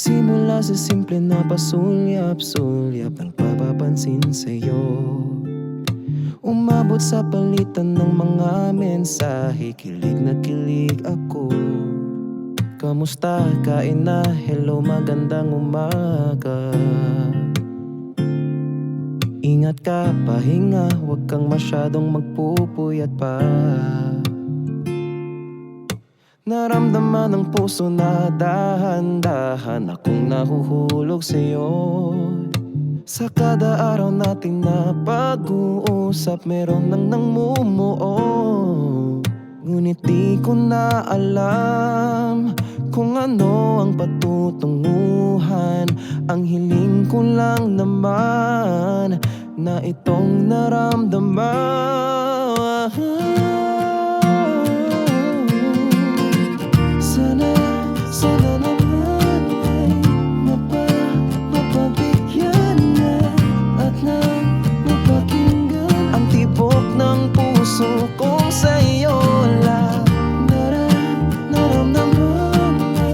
Nagsimula sa simple na pasulyap-sulyap ng papapansin sa'yo. Umabot sa palitan ng mga mensahe, kilig na kilig ako. Kamusta? Kain na? Hello, magandang umaga. Ingat ka, pahinga, huwag kang masyadong magpupuyat pa. Naramdaman ng puso na dahan-dahan akong nahuhulog sa'yo. Sa kada araw natin na pag-uusap, meron nang namumuo. Ngunit di ko na alam kung ano ang patutunguhan. Ang hiling ko lang naman na itong naramdaman. Sana naman ay mapabigyan na at nang mapakinggan ang tibok ng puso kong sa'yo lang naramdaman na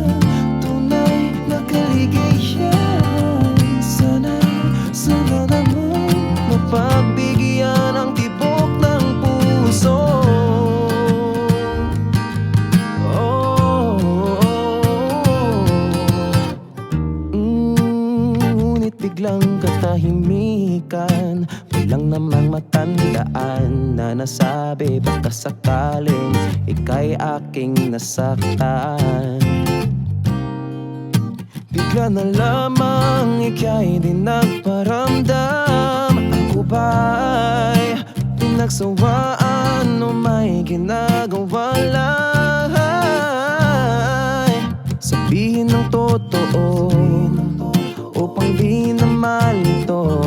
tunay na kaligayahan. Sana naman mapagbigyan ang tibok ng puso. Biglang katahimikan, walang namang matandaan na nasabi baka sakaling ika'y aking nasaktan. Bigla na lamang ika'y di nagparamdam. Ako ba'y pinagsawaan o may ginagawa lang? Sabihin ng totoo upang di na malito.